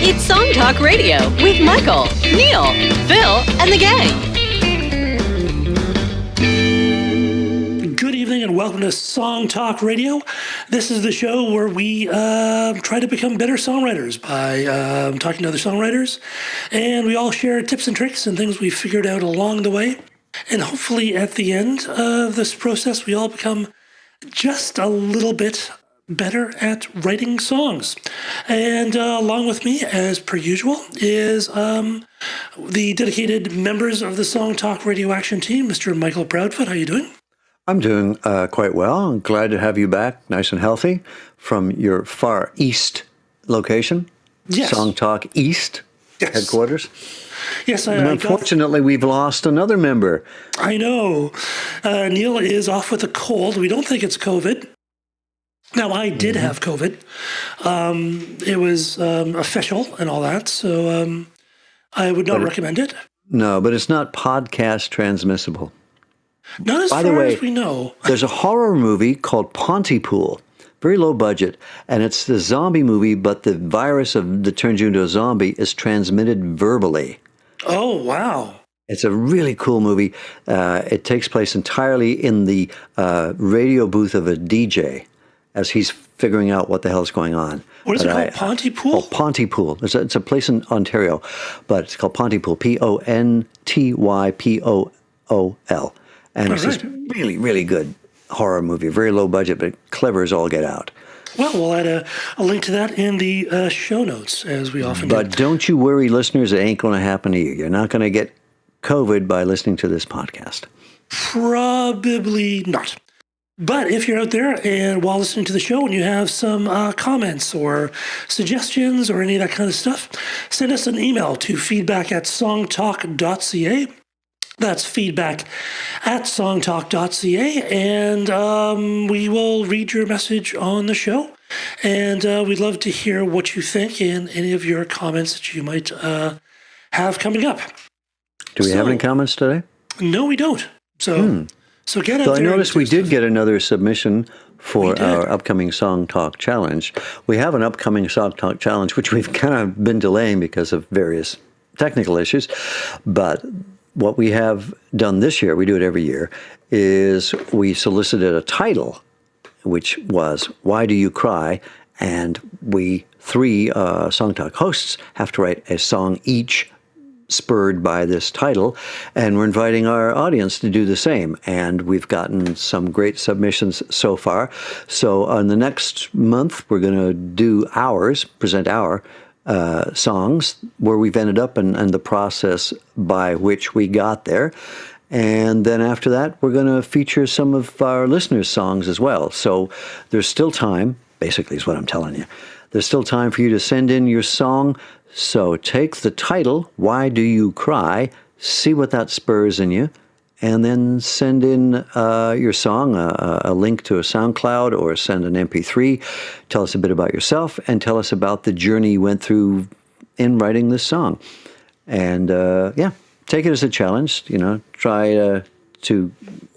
It's Song Talk Radio with Michael, Neil, Phil, and the gang. Good evening and welcome to Song Talk Radio. This is the show where we try to become better songwriters by talking to other songwriters. And we all share tips and tricks and things we figured out along the way. And hopefully at the end of this process, we all become just a little bit better at writing songs. And along with me, as per usual, is the dedicated members of the Song Talk Radio Action team, Mr. Michael Proudfoot. How are you doing? I'm doing quite well. I'm glad to have you back, nice and healthy, from your far east location, Yes. Song Talk East headquarters. Yes, And unfortunately, we've lost another member. I know. Neil is off with a cold. We don't think it's COVID. Now, I did have COVID. It was official and all that, so I would not recommend it. No, but it's not podcast transmissible. Not as By the far way, as we know. There's a horror movie called Pontypool, very low budget, and it's the zombie movie, but the virus that turns you into a zombie is transmitted verbally. Oh, wow. It's a really cool movie. It takes place entirely in the radio booth of a DJ as he's figuring out what the hell's going on. What is it called? Pontypool? Oh, Pontypool. It's a place in Ontario, but it's called Pontypool, Pontypool. And it's this really, really good horror movie, very low budget, but clever as all get out. Well, we'll add a link to that in the show notes, as we often do. But don't you worry, listeners, it ain't going to happen to you. You're not going to get COVID by listening to this podcast. Probably not. But if you're out there and while listening to the show and you have some comments or suggestions or any of that kind of stuff, send us an email to feedback@songtalk.ca. That's feedback@songtalk.ca, and we will read your message on the show. And we'd love to hear what you think and any of your comments that you might have coming up. Do we have any comments today? No, we don't. So get out there. I noticed we did get another submission for our upcoming Song Talk Challenge. We have an upcoming Song Talk Challenge, which we've kind of been delaying because of various technical issues, but what we have done this year, we do it every year, is we solicited a title, which was Why Do You Cry? And we three Song Talk hosts have to write a song each spurred by this title, and we're inviting our audience to do the same. And we've gotten some great submissions so far. So on the next month, we're going to do present our songs where we've ended up and the process by which we got there. And then after that, we're going to feature some of our listeners' songs as well. So there's still time, basically is what I'm telling you. There's still time for you to send in your song. So take the title, Why Do You Cry? See what that spurs in you. And then send in your song, a link to a SoundCloud, or send an MP3. Tell us a bit about yourself and tell us about the journey you went through in writing this song. And take it as a challenge. Try to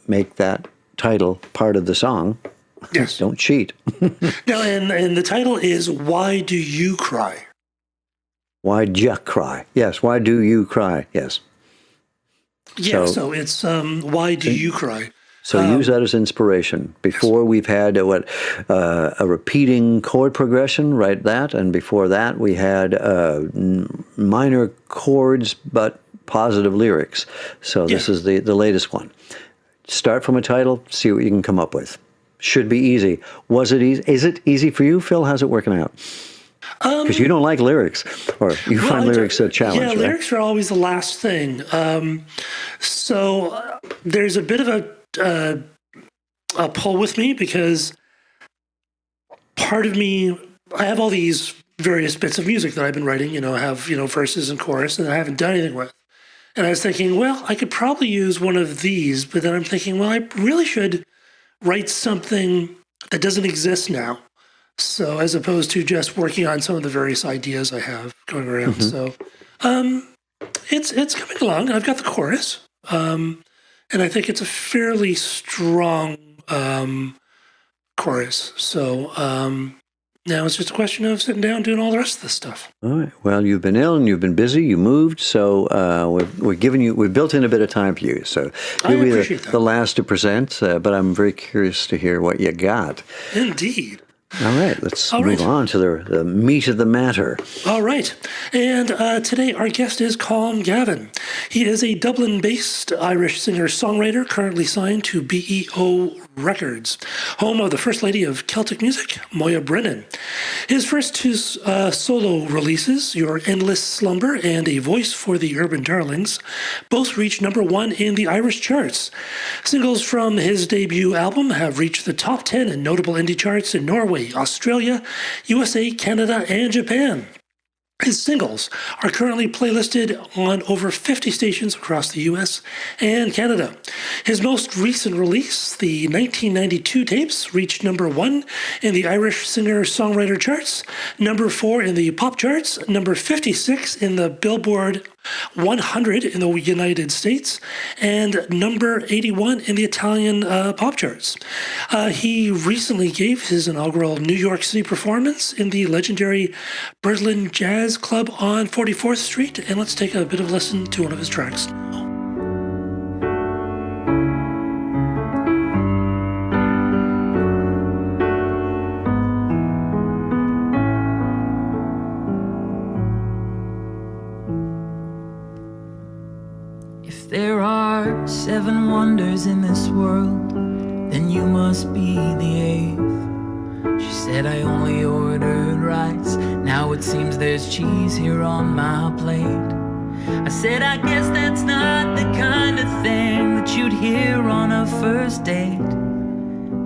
make that title part of the song. Yes. Don't cheat. Now, and the title is Why Do You Cry? Why'd you cry? Yes. Why do you cry? Yes. Yeah, so it's Why Do You Cry? So use that as inspiration. Before we've had a repeating chord progression, write that. And before that, we had minor chords but positive lyrics. So this is the latest one. Start from a title, see what you can come up with. Should be easy. Was it easy? Is it easy for you, Phil? How's it working out? Because you don't like lyrics, or you find lyrics a challenge, yeah, right? lyrics are always the last thing. So there's a bit of a pull with me because part of me, I have all these various bits of music that I've been writing. I have verses and chorus, and I haven't done anything with. And I was thinking, well, I could probably use one of these, but then I'm thinking, well, I really should write something that doesn't exist now. So as opposed to just working on some of the various ideas I have going around. So it's coming along. I've got the chorus. And I think it's a fairly strong chorus. So Now it's just a question of sitting down doing all the rest of this stuff. All right. Well, you've been ill and you've been busy. You moved, so we've built in a bit of time for you. So you'll be the last to present, but I'm very curious to hear what you got. Indeed. All right, let's move on to the meat of the matter. All right. And today our guest is Colm Gavin. He is a Dublin-based Irish singer-songwriter currently signed to BEO Records, home of the First Lady of Celtic Music, Moya Brennan. His first two solo releases, Your Endless Slumber and A Voice for the Urban Darlings, both reached #1 in the Irish charts. Singles from his debut album have reached the top 10 in notable indie charts in Norway, Australia, USA, Canada, and Japan. His singles are currently playlisted on over 50 stations across the US and Canada. His most recent release, the 1992 tapes, reached #1 in the Irish singer-songwriter charts, #4 in the pop charts, #56 in the Billboard 100 in the United States, and #81 in the Italian pop charts. He recently gave his inaugural New York City performance in the legendary Berlin Jazz Club on 44th Street, and let's take a bit of a listen to one of his tracks. There are 7 wonders in this world, then you must be the 8th. She said I only ordered rice, now it seems there's cheese here on my plate. I said I guess that's not the kind of thing that you'd hear on a first date.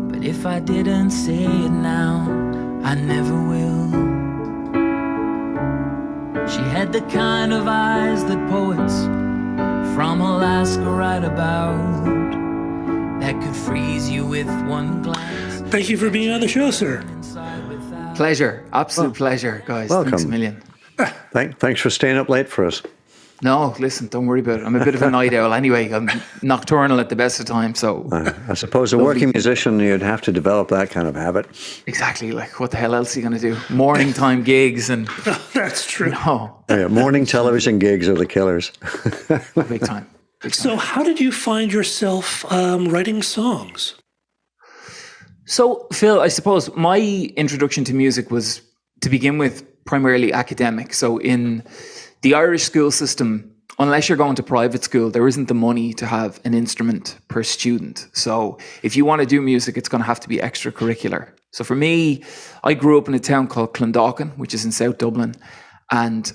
But if I didn't say it now, I never will. She had the kind of eyes that poets from Alaska write about, that could freeze you with one glance. Thank you for being on the show, sir. Pleasure. Absolute pleasure, guys. Welcome. Thanks a million. Thanks for staying up late for us. No, listen, don't worry about it. I'm a bit of a night owl anyway. I'm nocturnal at the best of times, so... I suppose a working musician, you'd have to develop that kind of habit. Exactly. Like, what the hell else are you going to do? Morning time gigs and... That's true. No. Yeah, morning television gigs are the killers. Big time. So how did you find yourself writing songs? So, Phil, I suppose my introduction to music was, to begin with, primarily academic. So in the Irish school system, unless you're going to private school, there isn't the money to have an instrument per student. So if you want to do music, it's going to have to be extracurricular. So for me, I grew up in a town called Clondalkin, which is in South Dublin. And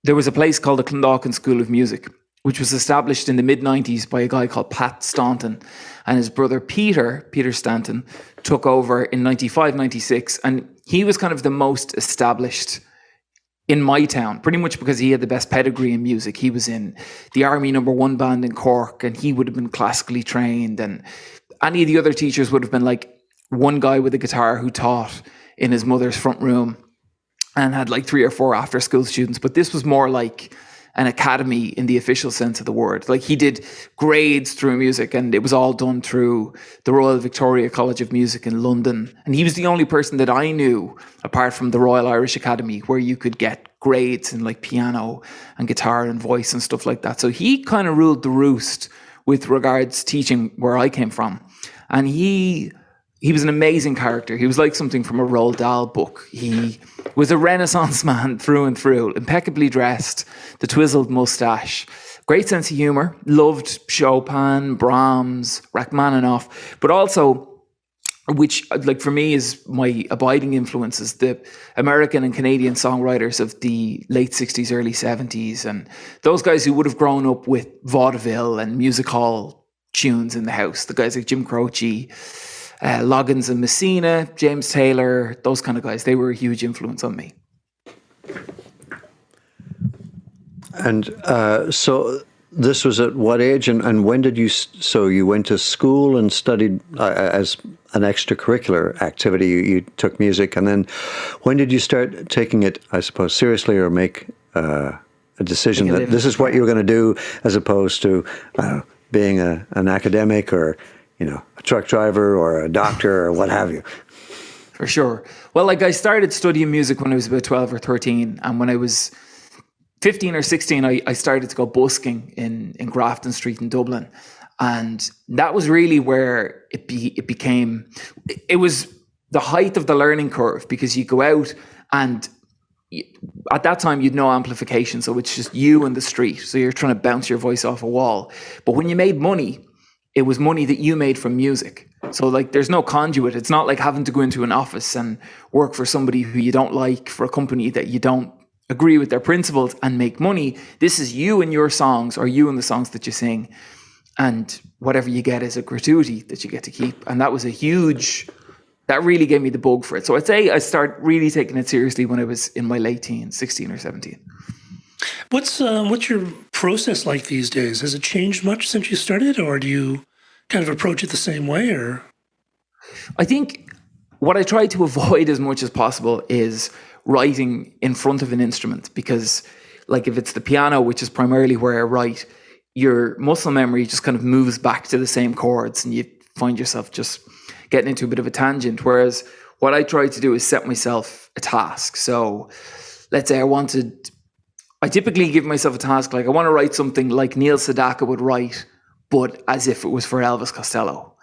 there was a place called the Clondalkin School of Music, which was established in the mid-90s by a guy called Pat Staunton. And his brother Peter Stanton, took over in 95, 96. And he was kind of the most established in my town, pretty much because he had the best pedigree in music. He was in the Army #1 band in Cork, and he would have been classically trained. And any of the other teachers would have been like one guy with a guitar who taught in his mother's front room and had like 3 or 4 after school students. But this was more like an academy in the official sense of the word. Like, he did grades through music, and it was all done through the Royal Victoria College of Music in London. And he was the only person that I knew, apart from the Royal Irish Academy, where you could get grades in like piano and guitar and voice and stuff like that. So he kind of ruled the roost with regards teaching where I came from. And he was an amazing character. He was like something from a Roald Dahl book. He was a Renaissance man through and through, impeccably dressed, the twizzled mustache, great sense of humor, loved Chopin, Brahms, Rachmaninoff, but also, which like for me is my abiding influences, the American and Canadian songwriters of the late 60s, early 70s, and those guys who would have grown up with vaudeville and music hall tunes in the house, the guys like Jim Croce, Loggins and Messina, James Taylor, those kind of guys, they were a huge influence on me. And so this was at what age, and when did you, so you went to school and studied as an extracurricular activity, you took music, and then when did you start taking it, I suppose, seriously, or make a decision that this is what you were going to do, as opposed to being an academic or, you know, a truck driver or a doctor or what have you? For sure. Well, like I started studying music when I was about 12 or 13. And when I was 15 or 16, I started to go busking in Grafton Street in Dublin. And that was really where it became, it was the height of the learning curve, because you go out and at that time you'd no amplification. So it's just you and the street. So you're trying to bounce your voice off a wall. But when you made money, it was money that you made from music. So like there's no conduit. It's not like having to go into an office and work for somebody who you don't like, for a company that you don't agree with their principles, and make money. This is you and your songs, or you and the songs that you sing. And whatever you get is a gratuity that you get to keep. And that was that really gave me the bug for it. So I'd say I started really taking it seriously when I was in my late teens, 16 or 17. What's your process like these days? Has it changed much since you started, or do you kind of approach it the same way? Or I think what I try to avoid as much as possible is writing in front of an instrument, because like if it's the piano, which is primarily where I write, your muscle memory just kind of moves back to the same chords, and you find yourself just getting into a bit of a tangent. Whereas what I try to do is set myself a task. So let's say I typically give myself a task, like I want to write something like Neil Sedaka would write, but as if it was for Elvis Costello,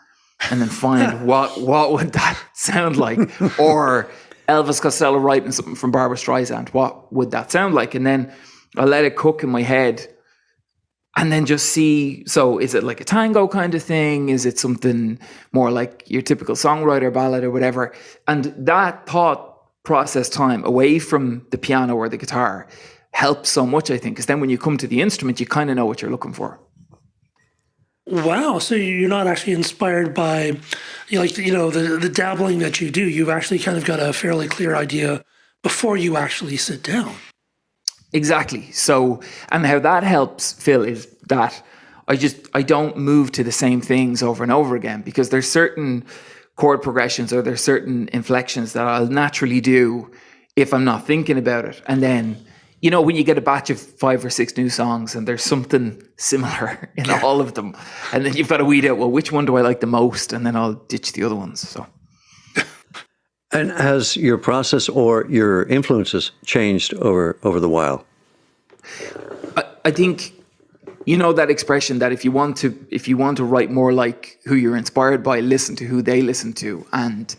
and then find what would that sound like? Or Elvis Costello writing something from Barbra Streisand, what would that sound like? And then I'll let it cook in my head, and then just see, so is it like a tango kind of thing? Is it something more like your typical songwriter ballad or whatever? And that thought process time away from the piano or the guitar helps so much, I think, because then when you come to the instrument, you kind of know what you're looking for. wow, so you're not actually inspired by, the dabbling that you do. You've actually kind of got a fairly clear idea before you actually sit down. Exactly. So, and how that helps, Phil, is that I don't move to the same things over and over again, because there's certain chord progressions or there's certain inflections that I'll naturally do if I'm not thinking about it. And then, when you get a batch of 5 or 6 new songs and there's something similar in all of them, and then you've got to weed out, well, which one do I like the most? And then I'll ditch the other ones. So. And has your process or your influences changed over the while? I think, that expression that if you want to write more like who you're inspired by, listen to who they listen to. And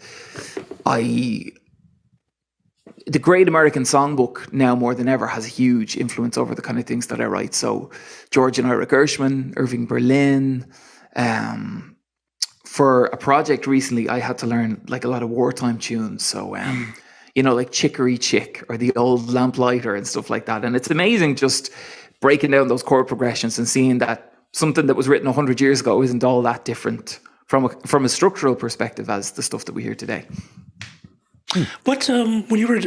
the Great American Songbook now more than ever has a huge influence over the kind of things that I write. So George and Ira Gershwin, Irving Berlin. For a project recently, I had to learn like a lot of wartime tunes. So, like Chicory Chick or the Old Lamplighter and stuff like that. And it's amazing just breaking down those chord progressions and seeing that something that was written 100 years ago isn't all that different from a structural perspective as the stuff that we hear today. What, when you were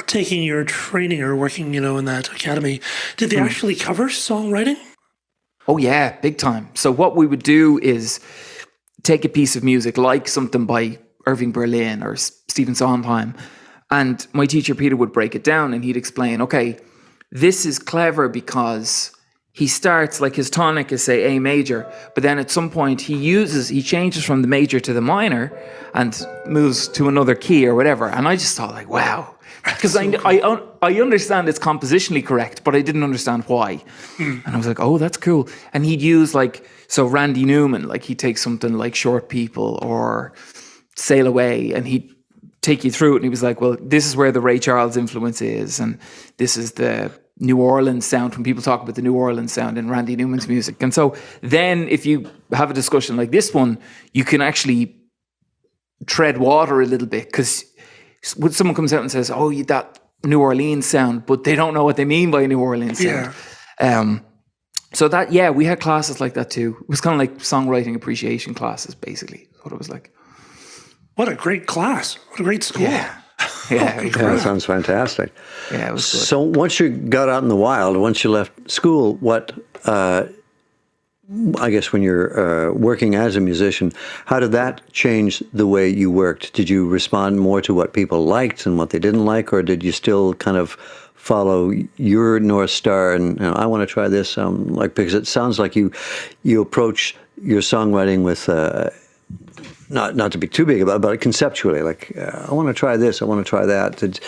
taking your training or working, in that academy, did they actually cover songwriting? Oh yeah, big time. So what we would do is take a piece of music like something by Irving Berlin or Stephen Sondheim, and my teacher Peter would break it down and he'd explain, okay, this is clever because he starts, like his tonic is say A major, but then at some point he changes from the major to the minor and moves to another key or whatever. And I just thought like, wow, because so I understand it's compositionally correct, but I didn't understand why. And I was like, oh, that's cool. And he'd use Randy Newman, like he'd take something like Short People or Sail Away, and he'd take you through it. And he was like, well, this is where the Ray Charles influence is. And this is the New Orleans sound when people talk about the New Orleans sound in Randy Newman's music. And so then if you have a discussion like this one, you can actually tread water a little bit, because when someone comes out and says, oh, that New Orleans sound, but they don't know what they mean by New Orleans sound. Yeah. So that, we had classes like that too. It was kind of like songwriting appreciation classes, basically, what it was like. What a great class. What a great school. Yeah. That sounds fantastic. Yeah, it was good. So once you got out in the wild, once you left school, what, I guess when you're working as a musician, how did that change the way you worked? Did you respond more to what people liked and what they didn't like, or did you still kind of follow your North Star and I want to try this? Because it sounds like you approach your songwriting with not to be too big about it, but conceptually, like, I want to try this, I want to try that.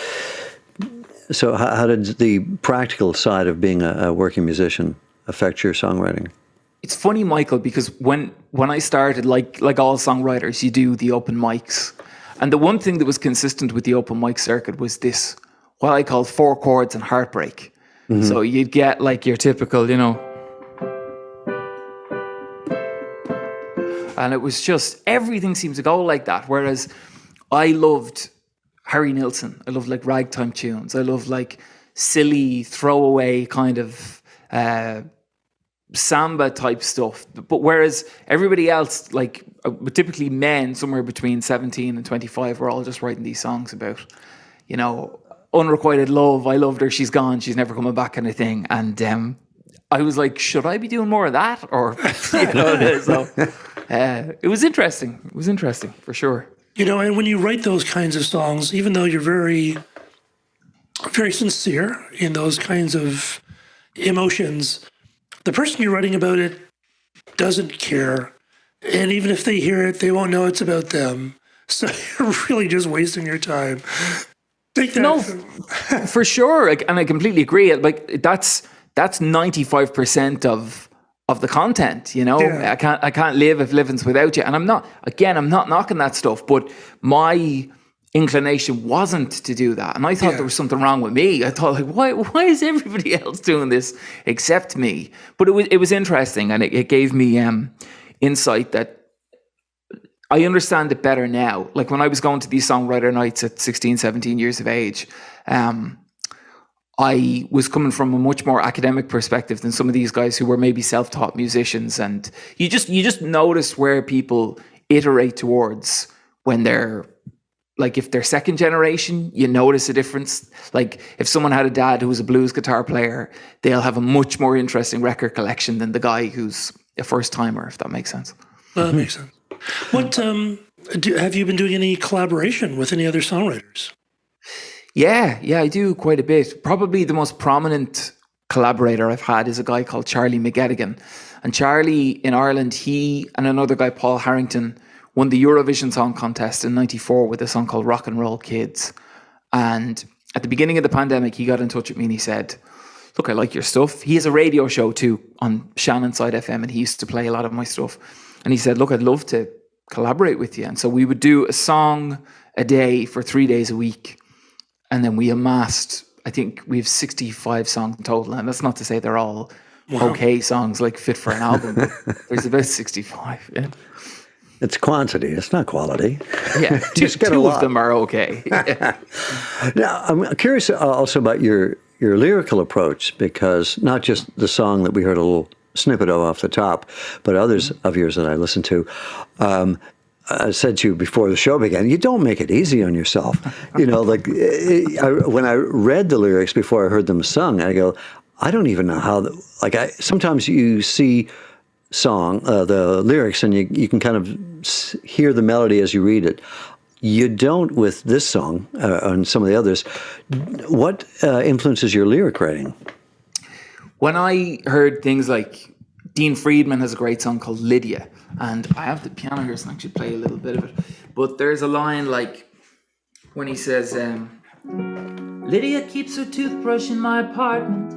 So how did the practical side of being a working musician affect your songwriting? It's funny, Michael, because when I started, like all songwriters, you do the open mics. And the one thing that was consistent with the open mic circuit was this, what I call 4 chords and heartbreak. Mm-hmm. So you'd get like your typical, and it was just, everything seemed to go like that. Whereas I loved Harry Nilsson. I loved like ragtime tunes. I loved like silly throwaway kind of samba type stuff. But whereas everybody else, like typically men somewhere between 17 and 25, were all just writing these songs about, unrequited love. I loved her. She's gone. She's never coming back, kind of thing. And I was like, should I be doing more of that? Or, so it was interesting. It was interesting for sure. And when you write those kinds of songs, even though you're very, very sincere in those kinds of emotions, the person you're writing about it doesn't care. And even if they hear it, they won't know it's about them. So you're really just wasting your time. Take that. No, for sure. And I completely agree. Like that's 95% of the content, Yeah. I can't live if living's without you. And I'm not knocking that stuff, but my inclination wasn't to do that. And I thought there was something wrong with me. I thought, like, why is everybody else doing this except me? But it was interesting, and it gave me insight that I understand it better now. Like when I was going to these songwriter nights at 16, 17 years of age, I was coming from a much more academic perspective than some of these guys who were maybe self-taught musicians. And you just notice where people iterate towards when they're, like, if they're second generation, you notice a difference. Like if someone had a dad who was a blues guitar player, they'll have a much more interesting record collection than the guy who's a first timer, if that makes sense. That makes sense. What have you been doing any collaboration with any other songwriters? Yeah, I do quite a bit. Probably the most prominent collaborator I've had is a guy called Charlie McGettigan. And Charlie in Ireland, he and another guy, Paul Harrington, won the Eurovision Song Contest in '94 with a song called Rock and Roll Kids. And at the beginning of the pandemic, he got in touch with me and he said, look, I like your stuff. He has a radio show too on Shannon Side FM, and he used to play a lot of my stuff. And he said, look, I'd love to collaborate with you. And so we would do a song a day for 3 days a week. And then we amassed, I think we have 65 songs in total. And that's not to say they're all okay songs, like fit for an album. But there's about 65. Yeah. It's quantity. It's not quality. Yeah, two of them are okay. Now, I'm curious also about your lyrical approach, because not just the song that we heard a little snippet of off the top, but others of yours that I listened to. I said to you before the show began, you don't make it easy on yourself. Like when I read the lyrics before I heard them sung, I go, I don't even know how. Sometimes you see the lyrics and you can kind of hear the melody as you read it. You don't with this song and some of the others. What influences your lyric writing? When I heard things like Dean Friedman has a great song called Lydia, and I have the piano here, so I can actually play a little bit of it. But there's a line like when he says, Lydia keeps her toothbrush in my apartment,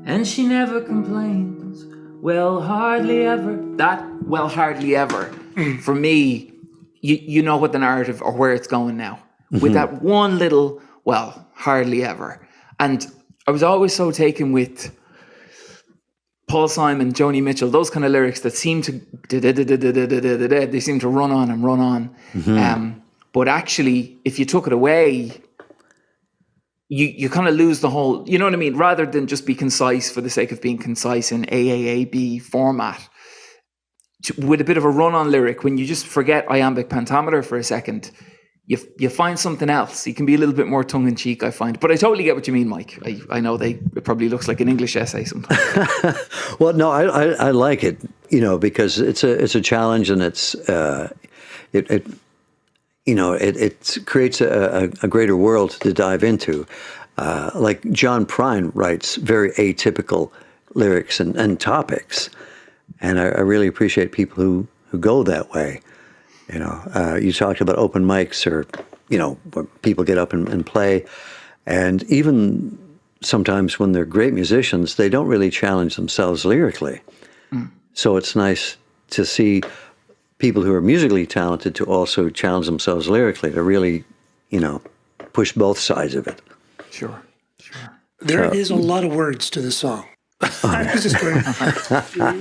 and she never complains. Well, hardly ever. That, well, hardly ever. For me, you know what the narrative or where it's going now. Mm-hmm. With that one little, well, hardly ever. And I was always so taken with Paul Simon, Joni Mitchell, those kind of lyrics that seem to they seem to run on and run on. Mm-hmm. But actually, if you took it away, you kind of lose the whole, you know what I mean? Rather than just be concise for the sake of being concise in AAAB format, with a bit of a run-on lyric, when you just forget iambic pentameter for a second, you find something else. You can be a little bit more tongue-in-cheek, I find. But I totally get what you mean, Mike. I know it probably looks like an English essay sometimes. Well, no, I like it, because it's a challenge, and it creates a greater world to dive into. Like John Prine writes very atypical lyrics and topics, and I really appreciate people who go that way. You know, you talked about open mics, or where people get up and play, and even sometimes when they're great musicians, they don't really challenge themselves lyrically. So it's nice to see people who are musically talented to also challenge themselves lyrically, to really, push both sides of it. Sure. There is a lot of words to this song. I was just going,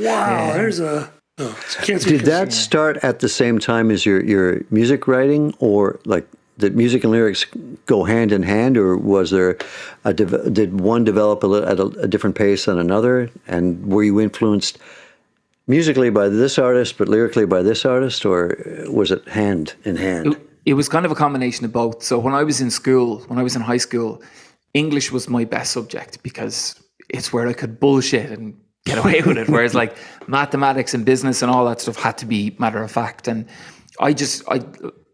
wow, there's a... Oh, can't see Did that start at the same time as your music writing, or like did music and lyrics go hand in hand, or was there did one develop at a different pace than another? And were you influenced musically by this artist, but lyrically by this artist, or was it hand in hand? It was kind of a combination of both. So when I was in school, when I was in high school, English was my best subject because it's where I could bullshit and get away with it. Whereas like mathematics and business and all that stuff had to be matter of fact. And I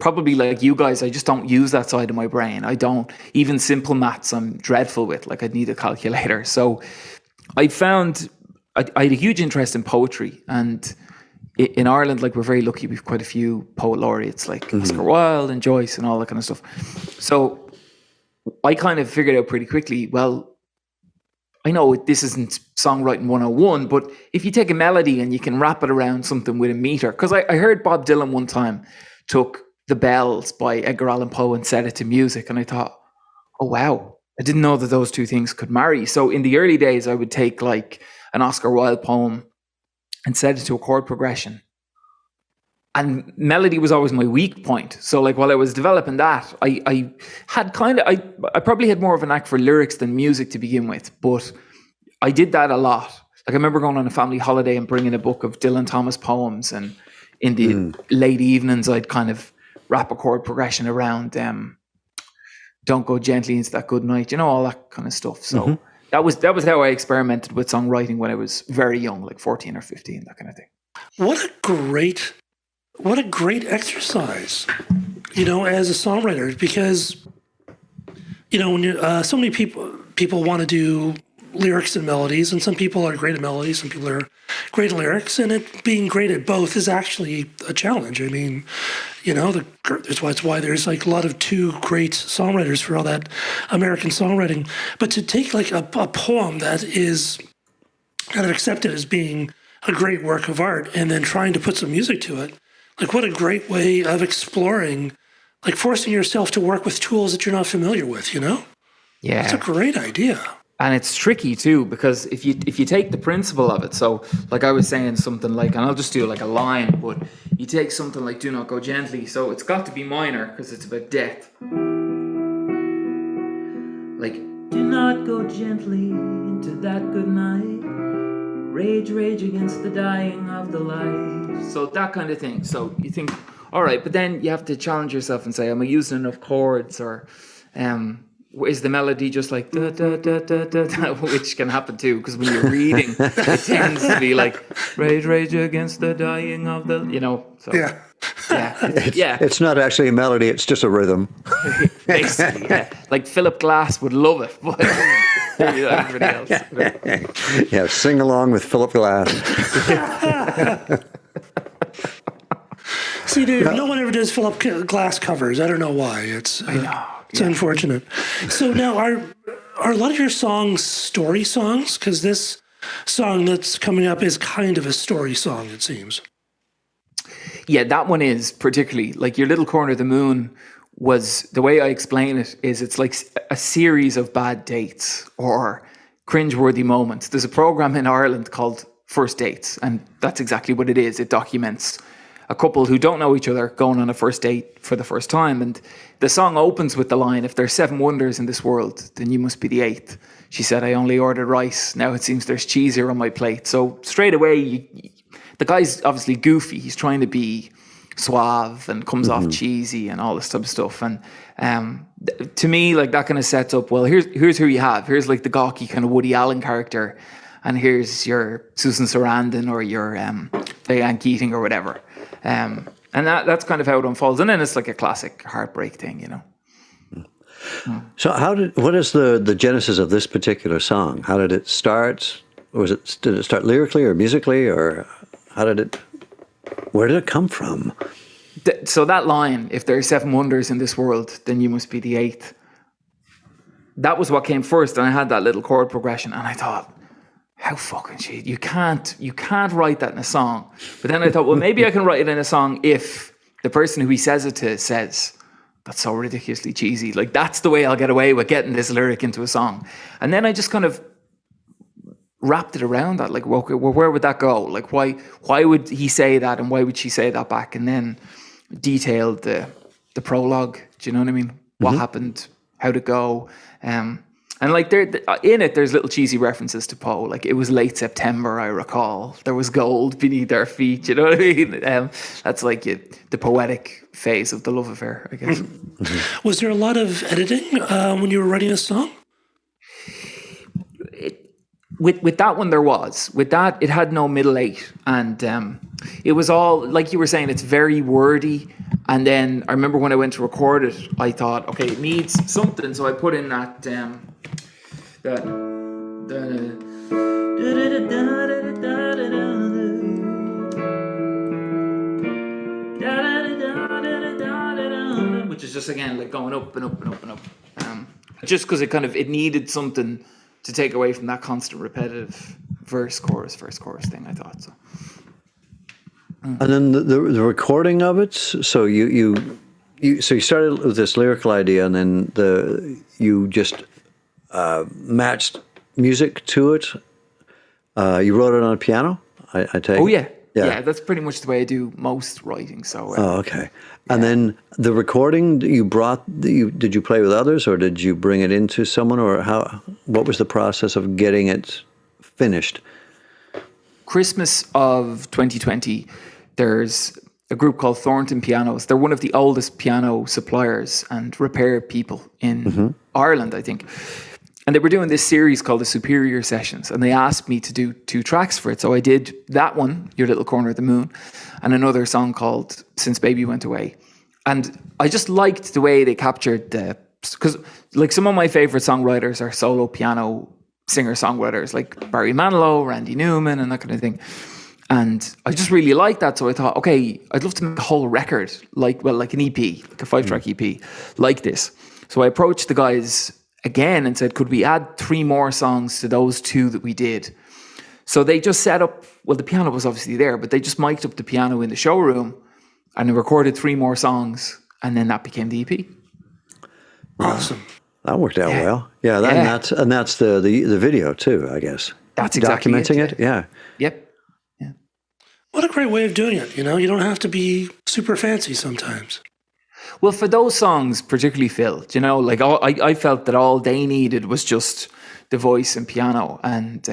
probably like you guys, I just don't use that side of my brain. I don't, even simple maths I'm dreadful with, like I'd need a calculator. So I found I had a huge interest in poetry, and in Ireland, like we're very lucky, we've quite a few poet laureates like Oscar Wilde and Joyce and all that kind of stuff. So I kind of figured out pretty quickly, well, I know this isn't songwriting 101, but if you take a melody and you can wrap it around something with a meter, because I heard Bob Dylan one time took The Bells by Edgar Allan Poe and set it to music, and I thought, oh wow, I didn't know that those two things could marry. So in the early days, I would take like an Oscar Wilde poem and set it to a chord progression. And melody was always my weak point. So like while I was developing that, I had I probably had more of a knack for lyrics than music to begin with, but I did that a lot. Like I remember going on a family holiday and bringing a book of Dylan Thomas poems, and in the late evenings, I'd kind of wrap a chord progression around Don't Go Gently Into That Good Night, all that kind of stuff. So that was how I experimented with songwriting when I was very young, like 14 or 15, that kind of thing. What a great exercise, as a songwriter, because, when so many people want to do lyrics and melodies, and some people are great at melodies, some people are great at lyrics, and it being great at both is actually a challenge. I mean, that's why there's like a lot of two great songwriters for all that American songwriting. But to take like a poem that is kind of accepted as being a great work of art and then trying to put some music to it, like what a great way of exploring, like forcing yourself to work with tools that you're not familiar with, Yeah. That's a great idea. And it's tricky too, because if you take the principle of it, so like I was saying something like, and I'll just do like a line, but you take something like Do Not Go Gently, so it's got to be minor because it's about death. Like, do not go gently into that good night. Rage, rage against the dying of the light. So that kind of thing. So you think, all right, but then you have to challenge yourself and say, am I using enough chords, or is the melody just like da, da, da, da, da, da, which can happen too, because when you're reading, it tends to be like rage, rage against the dying of the, So, yeah. It's not actually a melody; it's just a rhythm. Basically, yeah. Like Philip Glass would love it, but everybody else. Yeah, sing along with Philip Glass. See, dude, no one ever does Philip Glass covers. I don't know why. It's unfortunate. So now, are a lot of your songs story songs? Because this song that's coming up is kind of a story song, it seems. Yeah, that one is particularly, like Your Little Corner of the Moon was, the way I explain it is it's like a series of bad dates or cringeworthy moments. There's a program in Ireland called First Dates, and that's exactly what it is. It documents a couple who don't know each other going on a first date for the first time. And the song opens with the line, if there's 7 wonders in this world, then you must be the 8th. She said, I only ordered rice. Now it seems there's cheese here on my plate. So straight away, the guy's obviously goofy. He's trying to be suave and comes off cheesy and all this type of stuff. And to me, like that kind of sets up, well, here's who you have. Here's like the gawky kind of Woody Allen character. And here's your Susan Sarandon or your Diane Keating or whatever. And that's kind of how it unfolds. And then it's like a classic heartbreak thing, So what is the genesis of this particular song? How did it start? Did it start lyrically or musically, or where did it come from? So that line, if there are 7 wonders in this world, then you must be the 8th. That was what came first, and I had that little chord progression, and I thought, how fucking shit. You can't write that in a song. But then I thought, well, maybe I can write it in a song if the person who he says it to says, that's so ridiculously cheesy. Like, that's the way I'll get away with getting this lyric into a song. And then I just kind of wrapped it around that. Like, well, where would that go? Like, why would he say that, and why would she say that back? And then detailed the prologue. Do you know what I mean? What happened? How'd it go? And like in it, there's little cheesy references to Poe. Like, it was late September, I recall. There was gold beneath our feet. You know what I mean? That's like the poetic phase of the love affair, I guess. Was there a lot of editing when you were writing a song? With that one, there was. With that, it had no middle 8. And it was all, like you were saying, it's very wordy. And then I remember when I went to record it, I thought, okay, it needs something. So I put in that which is just, again, like going up and up and up and up. Just because it needed something to take away from that constant repetitive verse, chorus thing, I thought. So. And then the recording of it. So you started with this lyrical idea, and then you just matched music to it. You wrote it on a piano, I take. Oh yeah. That's pretty much the way I do most writing. So. Okay. And then the recording did you play with others, or did you bring it into someone, or what was the process of getting it finished? Christmas of 2020, there's a group called Thornton Pianos. They're one of the oldest piano suppliers and repair people in Ireland, I think. And they were doing this series called the Superior Sessions, and they asked me to do 2 tracks for it. So I did that one, Your Little Corner of the Moon, and another song called Since Baby Went Away. And I just liked the way they captured because like some of my favorite songwriters are solo piano singer-songwriters, like Barry Manilow, Randy Newman, and that kind of thing. And I just really liked that. So I thought, okay, I'd love to make a whole record, like an EP, like a 5-track EP, like this. So I approached the guys again and said, could we add 3 more songs to those 2 that we did? So they just set up, well, the piano was obviously there, but they just mic'd up the piano in the showroom and they recorded 3 more songs, and then that became the EP. Awesome. That worked out well. Yeah, and that's the video too, I guess. That's exactly documenting it. Yeah. Yep. Yeah. What a great way of doing it. You know, you don't have to be super fancy sometimes. Well, for those songs, particularly Phil, you know, like I felt that all they needed was just the voice and piano, and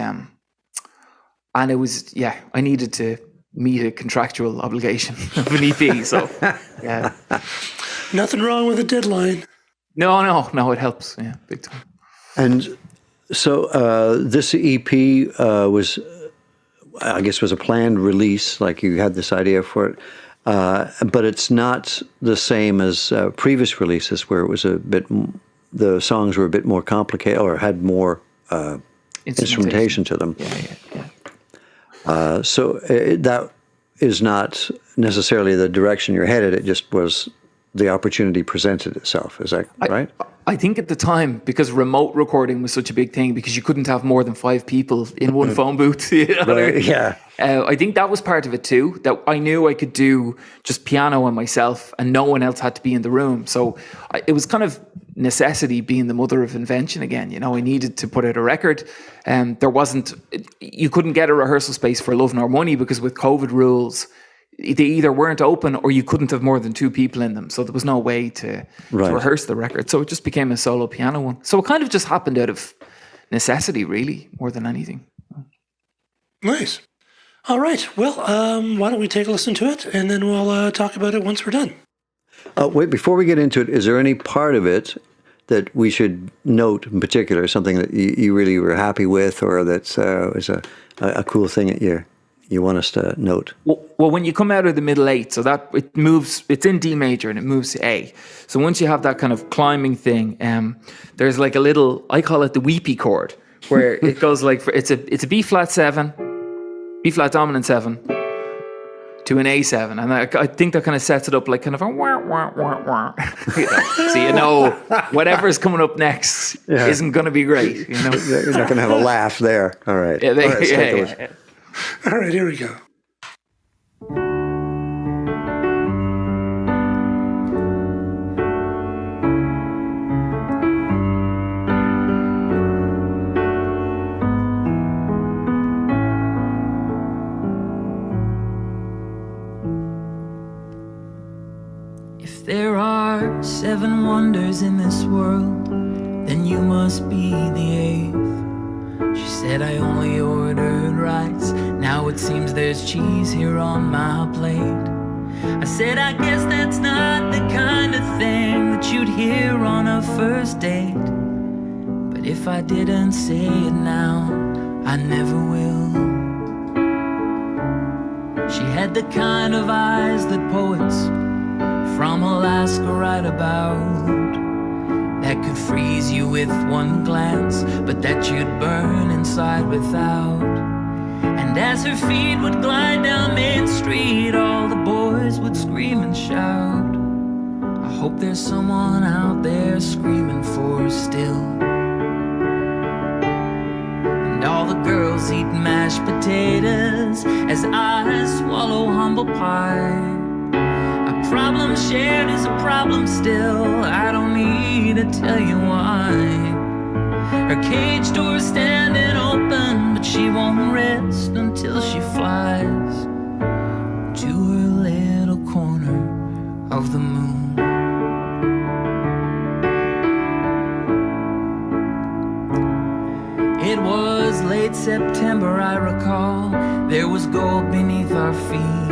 it was, I needed to meet a contractual obligation of an EP. So, yeah. Nothing wrong with a deadline. No, it helps. Yeah, big time. And so this EP was a planned release, like you had this idea for it. But it's not the same as previous releases where it was the songs were a bit more complicated or had more instrumentation to them. Yeah. So that is not necessarily the direction you're headed. It just was the opportunity presented itself. Is that right? I think at the time, because remote recording was such a big thing, because you couldn't have more than 5 people in one phone booth. You know? Right, yeah. I think that was part of it too, that I knew I could do just piano and myself and no one else had to be in the room. So it was kind of necessity being the mother of invention again. You know, I needed to put out a record. You couldn't get a rehearsal space for Love Nor Money because with COVID rules, they either weren't open or you couldn't have more than 2 people in them. So there was no way to rehearse the record. So it just became a solo piano one. So it kind of just happened out of necessity, really, more than anything. Nice. All right. Well, why don't we take a listen to it, and then we'll talk about it once we're done. Wait, before we get into it, is there any part of it that we should note in particular, something that you really were happy with, or that was a cool thing that you want us to note? Well, when you come out of the middle 8, so that it moves, it's in D major and it moves to A. So once you have that kind of climbing thing, there's like a little, I call it the weepy chord, where it goes like, it's a B flat 7, B flat dominant 7, to an A7, and I think that kind of sets it up like kind of a wah, wah, wah, wah. So you know whatever's coming up next isn't going to be great. You know, You're not going to have a laugh there. All right. Yeah, All right, let's take a listen. All right, here we go. If there are 7 wonders in this world, then you must be the 8th. She said, I only ordered rice. Now it seems there's cheese here on my plate. I said, I guess that's not the kind of thing that you'd hear on a first date. But if I didn't say it now, I never will. She had the kind of eyes that poets from Alaska write about, that could freeze you with one glance, but that you'd burn inside without. And as her feet would glide down Main Street, all the boys would scream and shout, I hope there's someone out there screaming for her still. And all the girls eat mashed potatoes as I swallow humble pie. Problem shared is a problem still. I don't need to tell you why. Her cage door's standing open, but she won't rest until she flies to her little corner of the moon. It was late September, I recall. There was gold beneath our feet.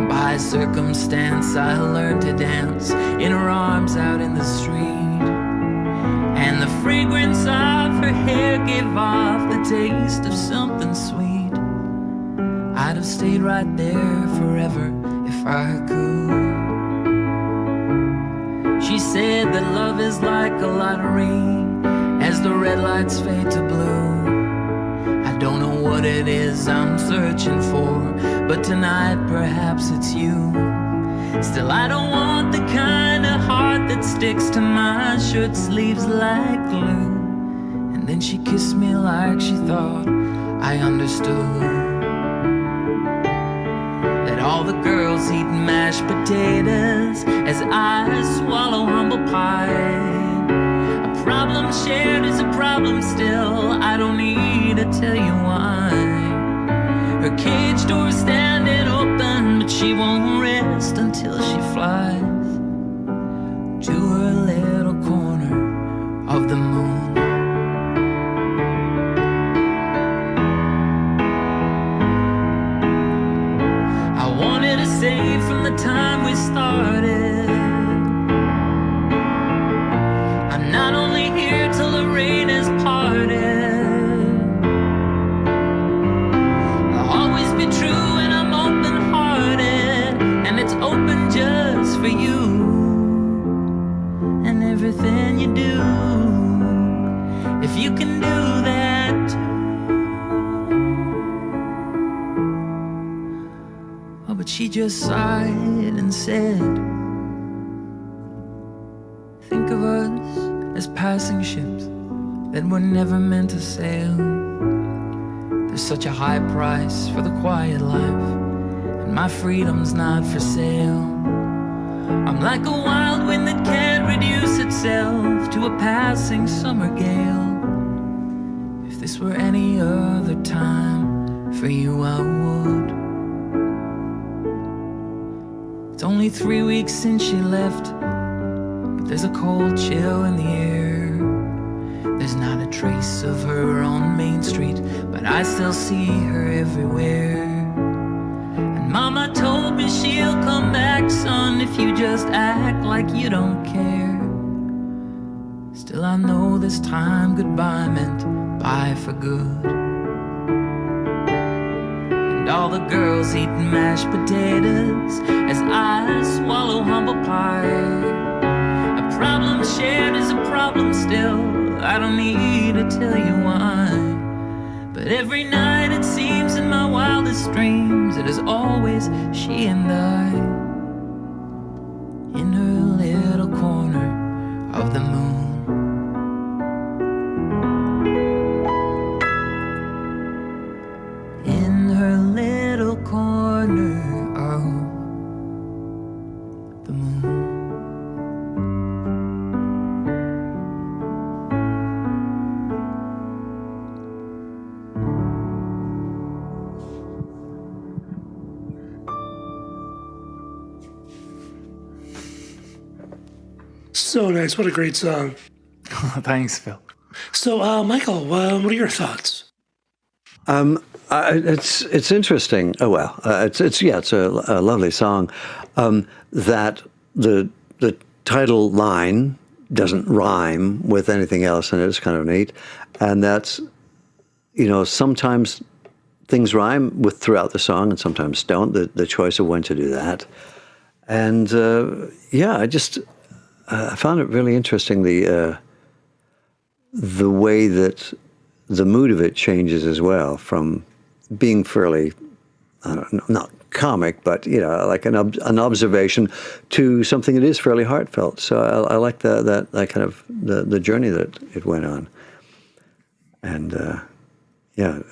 By circumstance, I learned to dance in her arms out in the street. And the fragrance of her hair gave off the taste of something sweet. I'd have stayed right there forever if I could. She said that love is like a lottery as the red lights fade to blue. I don't know what it is I'm searching for, but tonight perhaps it's you. Still, I don't want the kind of heart that sticks to my shirt sleeves like glue. And then she kissed me like she thought I understood that all the girls eat mashed potatoes as I swallow humble pie. A problem shared is a problem still. I don't need to tell you why. Her cage door's standing open, but she won't rest until she flies to her little corner of the moon. I wanted to say from the time we started, I'm not only here till the rain has parted. True, and I'm open-hearted, and it's open just for you and everything you do. If you can do that too. Oh, but she just sighed and said, think of us as passing ships that were never meant to sail. There's such a high price for the quiet life, and my freedom's not for sale. I'm like a wild wind that can't reduce itself to a passing summer gale. If this were any other time for you, I would. It's only 3 weeks since she left, but there's a cold chill in the air. There's not a trace of her on Main Street, but I still see her everywhere. And Mama told me she'll come back, son, if you just act like you don't care. Still, I know this time goodbye meant bye for good. And all the girls eat mashed potatoes as I swallow humble pie. A problem shared is a problem still. I don't need to tell you why. But every night it seems in my wildest endless dreams. It is always she and I in her little corner of the moon. In her little corner of the moon. So nice. What a great song. Thanks, Phil. So, Michael, what are your thoughts? It's interesting. Oh well, it's a lovely song. That the title line doesn't rhyme with anything else, and it's kind of neat. And that's, sometimes things rhyme with throughout the song, and sometimes don't. The choice of when to do that, and I found it really interesting the way that the mood of it changes as well, from being fairly, I don't know, not comic, but like an observation, to something that is fairly heartfelt. So I like that kind of the journey that it went on, and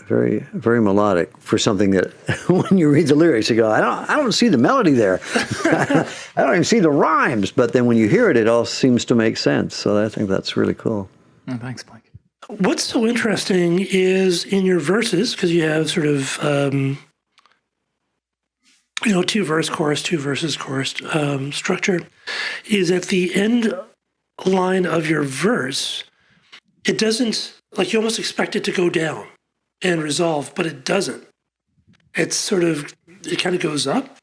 very very melodic for something that when you read the lyrics you go, I don't see the melody there, I don't even see the rhymes, but then when you hear it, it all seems to make sense. So I think that's really cool. Oh, thanks, Mike. What's so interesting is in your verses, because you have sort of, two verse, chorus, two verses, chorus structure, is at the end line of your verse, it doesn't, like, you almost expect it to go down and resolve, but it doesn't. It's sort of, it kind of goes up.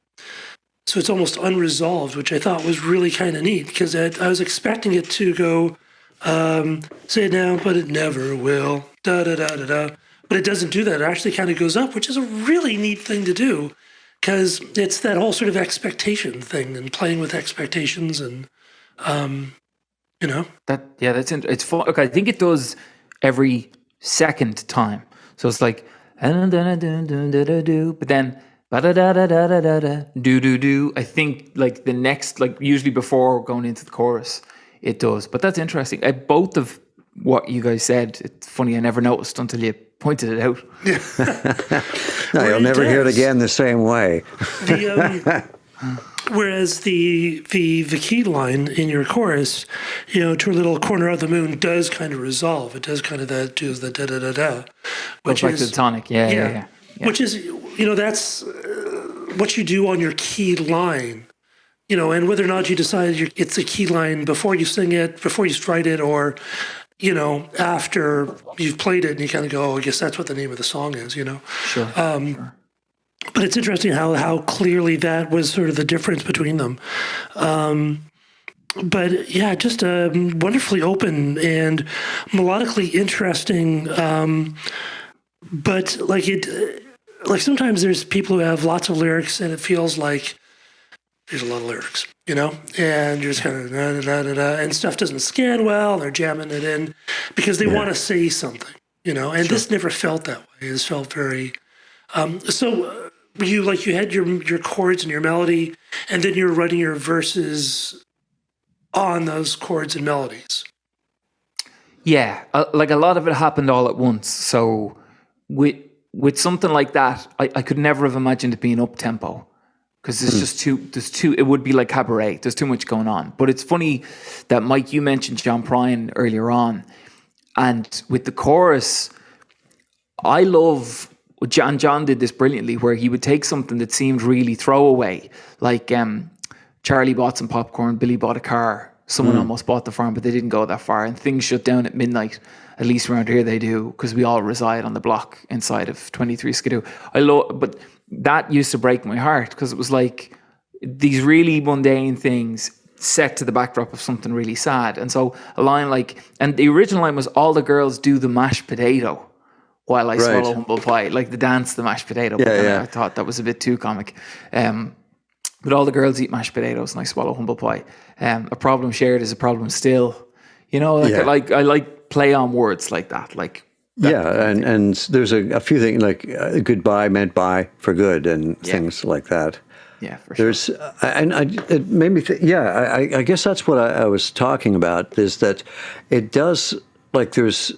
So it's almost unresolved, which I thought was really kind of neat, because I was expecting it to go, say it now, but it never will, da-da-da-da-da. But it doesn't do that. It actually kind of goes up, which is a really neat thing to do, because it's that whole sort of expectation thing and playing with expectations and, That's it's fun. Okay, I think it does every second time. So it's like, but then do. I think like the next, like usually before going into the chorus, it does. But that's interesting. Both of what you guys said, it's funny, I never noticed until you pointed it out. No, you'll never hear it again the same way. Whereas the key line in your chorus, to a little corner of the moon, does kind of resolve. It does kind of do the da da da da, which Goes back to the tonic. Yeah. Which is, that's what you do on your key line. And whether or not you decide it's a key line before you sing it, before you stride it, or after you've played it and you kind of go, oh, I guess that's what the name of the song is. Sure. Sure. But it's interesting how clearly that was sort of the difference between them. But yeah, just wonderfully open and melodically interesting. But like sometimes there's people who have lots of lyrics and it feels like there's a lot of lyrics, and you're just kind of da, da, da, da, and stuff doesn't scan well. They're jamming it in because they want to say something, and sure. This never felt that way. This felt very, you had your chords and your melody, and then you're writing your verses on those chords and melodies. Yeah, like a lot of it happened all at once. So with something like that, I could never have imagined it being up tempo, because there's just too. It would be like cabaret. There's too much going on. But it's funny that Mike, you mentioned John Prine earlier on, and with the chorus, I love. John did this brilliantly, where he would take something that seemed really throwaway, like Charlie bought some popcorn, Billy bought a car, someone almost bought the farm, but they didn't go that far, and things shut down at midnight. At least around here they do, because we all reside on the block inside of 23 Skidoo. But that used to break my heart, because it was like these really mundane things set to the backdrop of something really sad. And so a line like, and the original line was, all the girls do the mashed potato while I swallow humble pie, like the dance, the mashed potato. I thought that was a bit too comic. But all the girls eat mashed potatoes and I swallow humble pie. A problem shared is a problem still. I like play on words like that. Like Yeah, and there's a few things like goodbye meant bye for good and things like that. Yeah, for sure. It made me think, I guess that's what I was talking about, is that it does, like there's,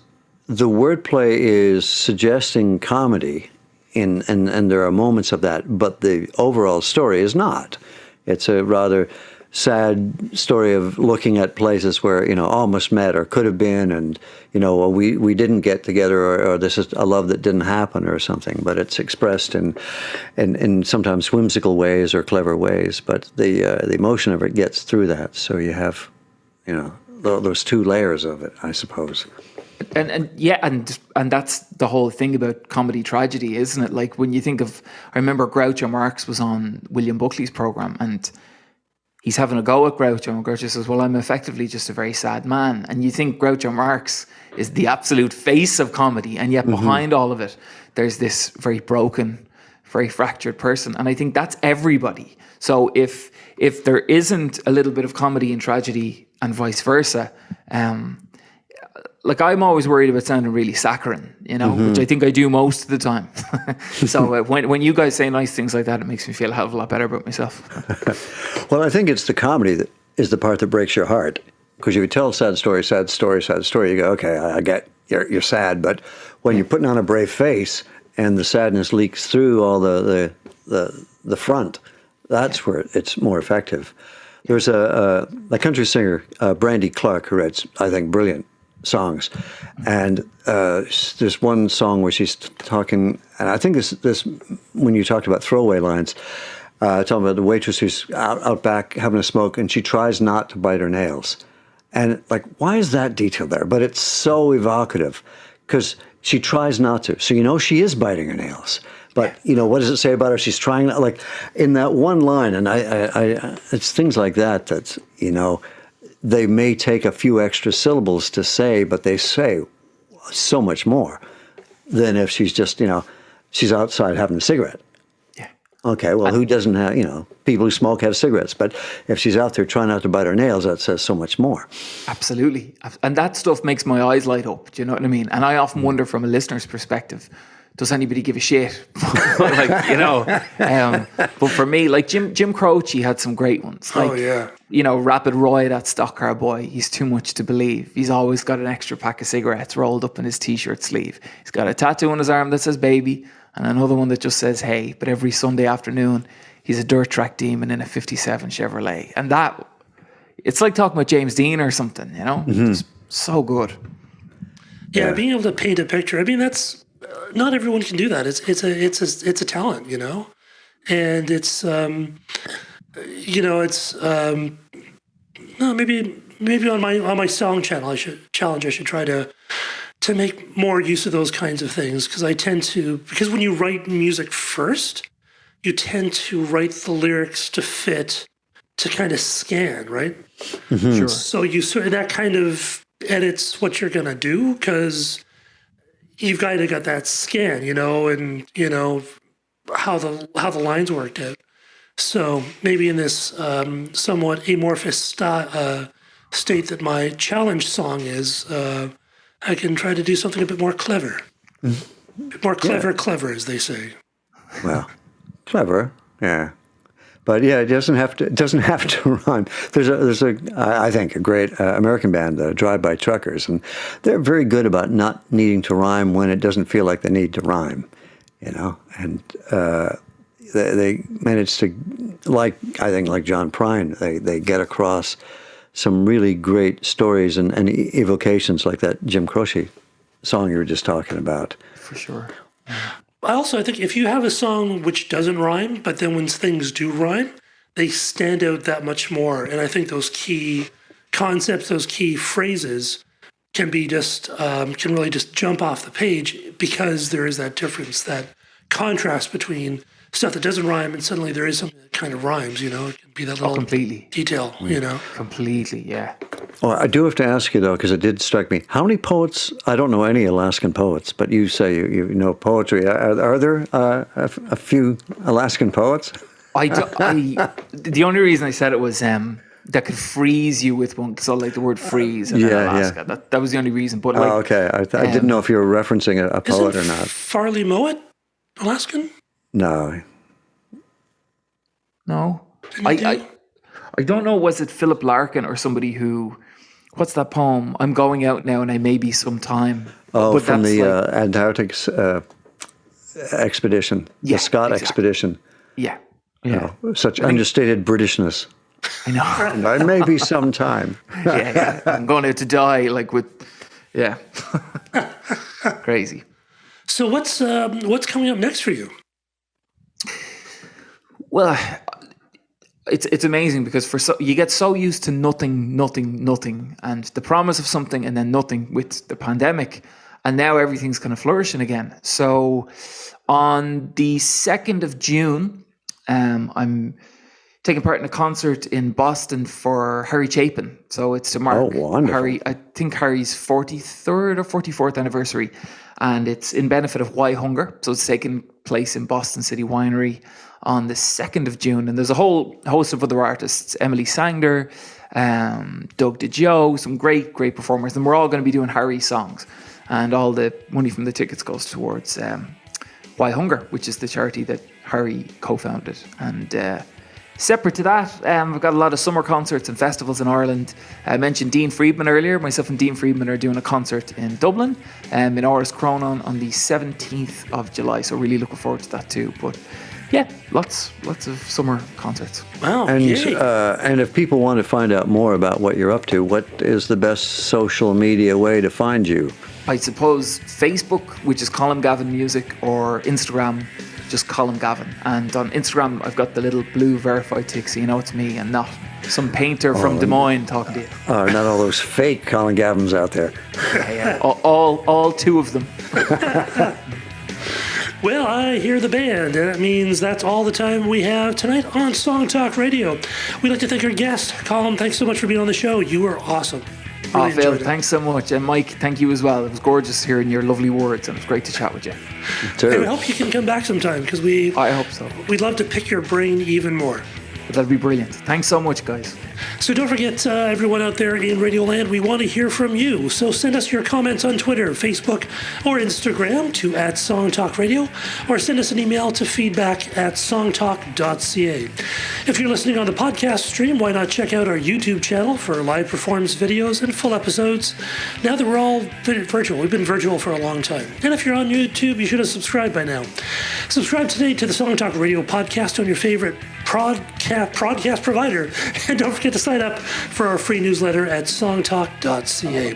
the wordplay is suggesting comedy, and there are moments of that, but the overall story is not. It's a rather sad story of looking at places where, almost met or could have been, and, well, we didn't get together, or this is a love that didn't happen or something, but it's expressed in sometimes whimsical ways or clever ways, but the emotion of it gets through that. So you have, those two layers of it, I suppose. And that's the whole thing about comedy tragedy, isn't it? Like when you think of, I remember Groucho Marx was on William Buckley's program, and he's having a go at Groucho, and Groucho says, well, I'm effectively just a very sad man. And you think Groucho Marx is the absolute face of comedy, and yet behind all of it, there's this very broken, very fractured person. And I think that's everybody. So if there isn't a little bit of comedy in tragedy and vice versa, like I'm always worried about sounding really saccharine, which I think I do most of the time. So when you guys say nice things like that, it makes me feel a hell of a lot better about myself. Well, I think it's the comedy that is the part that breaks your heart. Because if you tell a sad story, you go, okay, I get you're sad, but when you're putting on a brave face and the sadness leaks through all the front, that's where it's more effective. There's a country singer, Brandy Clark, who writes, I think, brilliant songs, and there's one song where she's talking, and I think this when you talked about throwaway lines, talking about the waitress who's out back having a smoke, and she tries not to bite her nails, and like, why is that detail there? But it's so evocative because she tries not to, so she is biting her nails. But what does it say about her? She's trying, like in that one line, and I it's things like that they may take a few extra syllables to say, but they say so much more than if she's just, she's outside having a cigarette. Yeah. Okay, well, who doesn't have, people who smoke have cigarettes, but if she's out there trying not to bite her nails, that says so much more. Absolutely. And that stuff makes my eyes light up. Do you know what I mean? And I often wonder from a listener's perspective, does anybody give a shit? But for me, like Jim Croce had some great ones. Like, Rapid Roy, that stock car boy, he's too much to believe. He's always got an extra pack of cigarettes rolled up in his t-shirt sleeve. He's got a tattoo on his arm that says baby, and another one that just says hey. But every Sunday afternoon, he's a dirt track demon in a 57 Chevrolet. And that, it's like talking about James Dean or something, It's so good. Yeah, being able to paint a picture. I mean, that's, not everyone can do that. It's a talent, and it's no, maybe on my song channel I should try to make more use of those kinds of things, because when you write music first, you tend to write the lyrics to fit, to kind of scan, right? Mm-hmm. Sure. So that kind of edits what you're gonna do, because you've kind of got that scan, and how the lines worked out. So maybe in this somewhat amorphous state that my challenge song is, I can try to do something a bit more clever. A bit more clever, as they say. Well, clever, yeah. But yeah, it doesn't have to rhyme. There's I think a great American band, Drive-By Truckers, and they're very good about not needing to rhyme when it doesn't feel like they need to rhyme, And they manage to, like John Prine, they get across some really great stories and evocations, like that Jim Croce song you were just talking about. For sure. Yeah. I think if you have a song which doesn't rhyme, but then when things do rhyme, they stand out that much more. And I think those key concepts, those key phrases can be can really just jump off the page, because there is that difference, that contrast between stuff that doesn't rhyme and suddenly there is something that kind of rhymes, It can be that little detail, Completely, yeah. Well, I do have to ask you, though, because it did strike me. How many poets, I don't know any Alaskan poets, but you say you know poetry. Are there a few Alaskan poets? The only reason I said it was that could freeze you with one. So like the word freeze in Yeah, Alaska. That was the only reason. But like, Oh, okay. I didn't know if you were referencing a poet or not. Farley Mowat Alaskan? No. no, I don't know. Was it Philip Larkin or somebody who? What's that poem? I'm going out now, and I may be some time. Oh, But from that's the like- Antarctic expedition, Yeah, the Scott exactly. expedition. Yeah, yeah. Such understated Britishness. I know. I may be some time. yeah. I'm going out to die, like with, yeah, crazy. So what's coming up next for you? Well, it's amazing because you get so used to nothing, and the promise of something, and then nothing with the pandemic, and now everything's kind of flourishing again. So, on the 2nd of June, I'm taking part in a concert in Boston for Harry Chapin. So it's to mark wonderful. I think Harry's 43rd or 44th anniversary, and it's in benefit of Why Hunger. So it's taking place in Boston City Winery on the 2nd of June. And there's a whole host of other artists, Emily Sanger, Doug DeJoe, some great performers. And we're all going to be doing Harry songs. And all the money from the tickets goes towards Why Hunger, which is the charity that Harry co-founded. And separate to that, we've got a lot of summer concerts and festivals in Ireland. I mentioned Dean Friedman earlier. Myself and Dean Friedman are doing a concert in Dublin, in Áras Cronin on the 17th of July. So really looking forward to that too. But yeah, lots of summer concerts. Wow. And yay. and if people want to find out more about what you're up to, what is the best social media way to find you? I suppose Facebook, which is Colm Gavin Music, or Instagram, just Colm Gavin. And on Instagram, I've got the little blue verified tick, so you know it's me and not some painter from Des Moines talking to you. Oh, not all those fake Colin Gavins out there. Yeah. All two of them. Well, I hear the band, and that means that's all the time we have tonight on Song Talk Radio. We'd like to thank our guest, Colm. Thanks so much for being on the show. You were awesome. Really Phil, enjoyed it. thanks so much. And Mike, thank you as well. It was gorgeous hearing your lovely words, and it was great to chat with you. And we hope you can come back sometime because I hope so. we'd love to pick your brain even more. That'd be brilliant. Thanks so much, guys. So don't forget, everyone out there in Radioland, we want to hear from you. So send us your comments on Twitter, Facebook, or Instagram to @SongTalkRadio, or send us an email to feedback@songtalk.ca. If you're listening on the podcast stream, why not check out our YouTube channel for live performance videos and full episodes. Now that we're all virtual, we've been virtual for a long time. And if you're on YouTube, you should have subscribed by now. Subscribe today to the Song Talk Radio podcast on your favorite broadcast provider. And don't forget to sign up for our free newsletter at songtalk.ca. You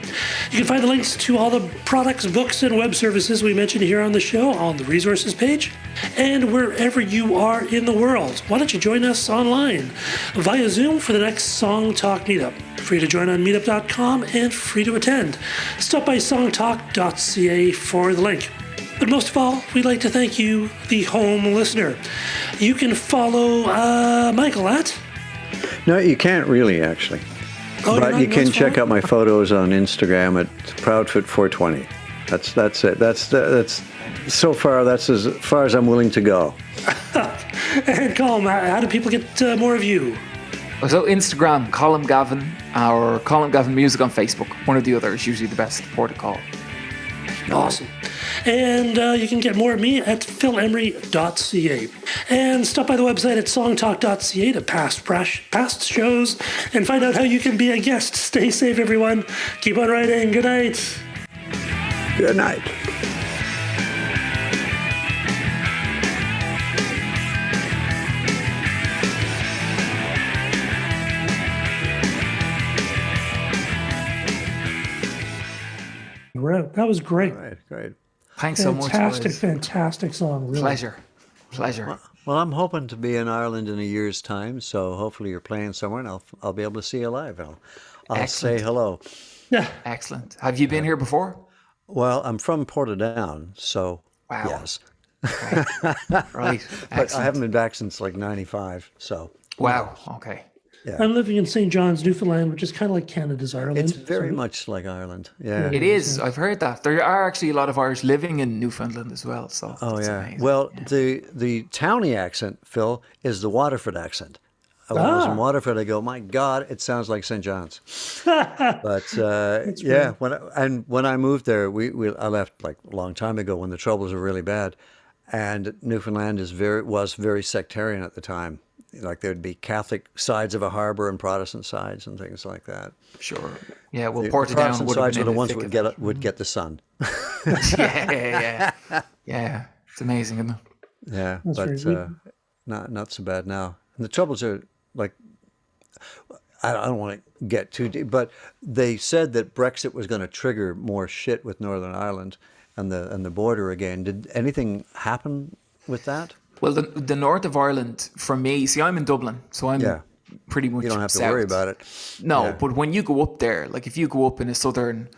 can find the links to all the products, books, and web services we mentioned here on the show on the resources page. And wherever you are in the world, why don't you join us online via Zoom for the next Song Talk meetup. Free to join on meetup.com and free to attend. Stop by songtalk.ca for the link. But most of all, we'd like to thank you, the home listener. You can follow Michael at... No, you can't really, actually. Oh, but you can check out. out my photos on Instagram at proudfoot420. That's it. That's so far. That's as far as I'm willing to go. And Colm, how do people get more of you? So Instagram, Colm Gavin, or Colm Gavin Music on Facebook. One or the other is usually the best port to call. Awesome. And you can get more of me at philemery.ca. And stop by the website at songtalk.ca to past shows and find out how you can be a guest. Stay safe, everyone. Keep on writing. Good night. Good night. That was great. All right, great. Thanks so much, guys. Fantastic song. Really. Pleasure. Well, I'm hoping to be in Ireland in a year's time, so hopefully you're playing somewhere, and I'll be able to see you live. I'll say hello. Yeah. Excellent. Have you been here before? Well, I'm from Portadown, so Wow. yes. Right. But I haven't been back since like '95, so. Wow. Okay. I'm living in St. John's, Newfoundland, which is kind of like Canada's Ireland. It's very much like Ireland. Yeah. It is. I've heard that. There are actually a lot of Irish living in Newfoundland as well. So. Oh that's yeah. amazing. Well, the Townie accent, Phil, is the Waterford accent. when I was in Waterford, I go, my God, it sounds like St. John's. But yeah, when I moved there, I left like a long time ago when the troubles were really bad, and Newfoundland was very sectarian at the time. Like there'd be Catholic sides of a harbor and Protestant sides and things like that. Sure. Yeah. Well, The Portadown Protestant would have sides been were the in ones thick that of it. would get the sun. Yeah. It's amazing, isn't it? Yeah, That's but right. not so bad now. And the troubles are like, I don't want to get too deep, but they said that Brexit was going to trigger more shit with Northern Ireland and the border again. Did anything happen with that? Well, the north of Ireland, for me, see, I'm in Dublin, so I'm pretty much You don't have to south. worry about it. No, Yeah. but when you go up there, like if you go up in a southern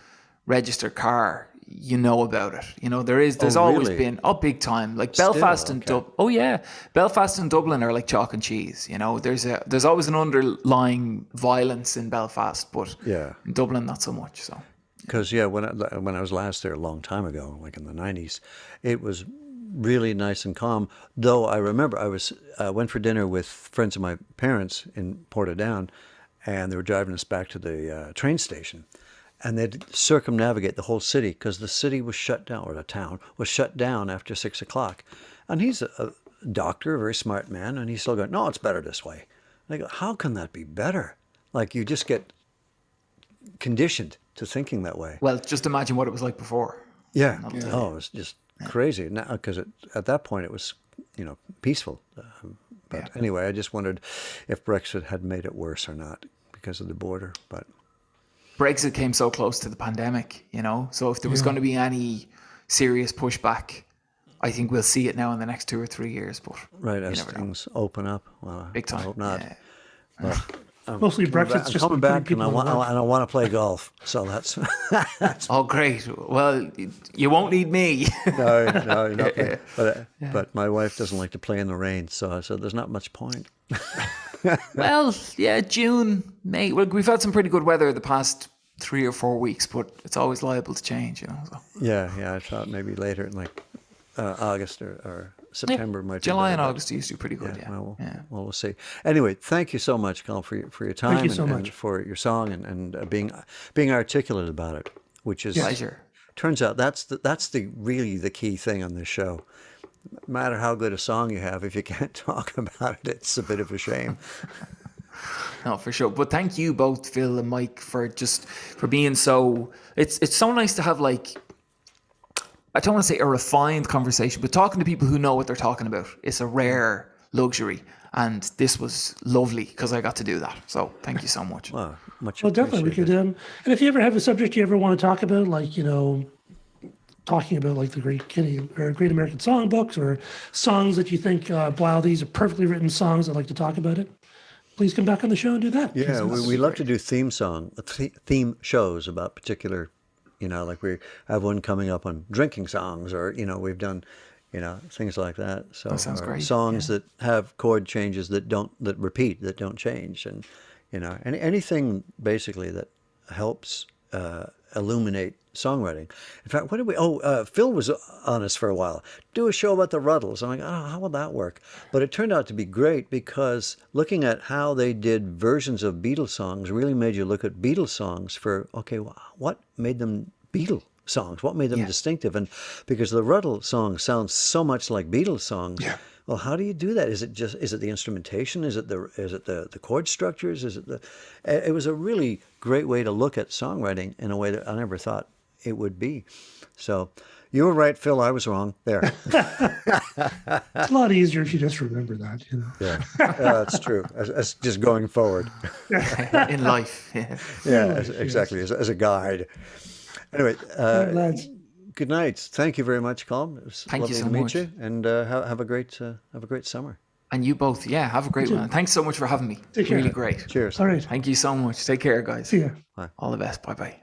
registered car, you know about it. You know, there's always really? been big time. Like Still, Belfast and okay. Oh yeah, Belfast and Dublin are like chalk and cheese. You know, there's always an underlying violence in Belfast, but Yeah. in Dublin not so much. So Because when I was last there a long time ago, like in the 90s, it was really nice and calm. Though I remember I went for dinner with friends of my parents in Portadown, and they were driving us back to the train station, and they'd circumnavigate the whole city because the city was shut down, or the town was shut down after 6 o'clock. And he's a doctor, a very smart man, and he's still going, no, it's better this way. And I go, how can that be better? Like you just get conditioned to thinking that way. well, just imagine what it was like before. Yeah. Oh, it was just crazy. Now, because at that point it was, peaceful. But anyway, I just wondered if Brexit had made it worse or not because of the border. But Brexit came so close to the pandemic, you know. So if there was going to be any serious pushback, I think we'll see it now in the next 2 or 3 years. But right you as never know. things open up, well, Big time. I hope not. Yeah. But Mostly Brexit's I'm just coming putting back, and people I on want the and I want to play golf. So that's Oh, great. Well, you won't need me. no, you're not playing. But my wife doesn't like to play in the rain, so I said there's not much point. Well, yeah, June, May. Well, we've had some pretty good weather the past 3 or 4 weeks, but it's always liable to change, you know. So. Yeah. I thought maybe later in like August or September might be July and better, but- August used to be pretty good, yeah. Well, Yeah. we'll see. Anyway, thank you so much, Colm, for your time you so and much. for your song and being articulate about it, which is Pleasure. turns out that's really the key thing on this show. No matter how good a song you have, if you can't talk about it, it's a bit of a shame. No, for sure. But thank you both, Phil and Mike, for being so. It's so nice to have, like, I don't want to say a refined conversation, but talking to people who know what they're talking about. It's a rare luxury, and this was lovely because I got to do that. So thank you so much. Well, much Well, definitely we could. appreciated. And if you ever have a subject you ever want to talk about, like talking about like the Great American Songbooks or songs that you think, wow, these are perfectly written songs. I'd like to talk about it. Please come back on the show and do that. Yeah, we love to do theme shows about particular, like we have one coming up on drinking songs, or we've done, things like that. So That sounds or great, songs that have chord changes that repeat, that don't change, and anything basically that helps illuminate songwriting. In fact, what did we? Phil was on us for a while. Do a show about the Ruddles. I'm like, how will that work? But it turned out to be great because looking at how they did versions of Beatles songs really made you look at Beatles songs for, okay, what made them Beatles songs? What made them distinctive? And because the Ruddle songs sound so much like Beatles songs. Yeah. Well, how do you do that? Is it the instrumentation? Is it the chord structures? It was a really great way to look at songwriting in a way that I never thought it would be. So you were right, Phil. I was wrong. There. It's a lot easier if you just remember that. Yeah, that's true. As just going forward. In life. Yeah. Exactly. As a guide. Anyway, Lads. good night. Thank you very much, Colm. It was Thank you lovely so to meet much. you, and have a great summer. And you both, have a great one. Thanks so much for having me. Take care. Really great. Cheers. All right. Thank you so much. Take care, guys. See ya. All the best. Bye-bye.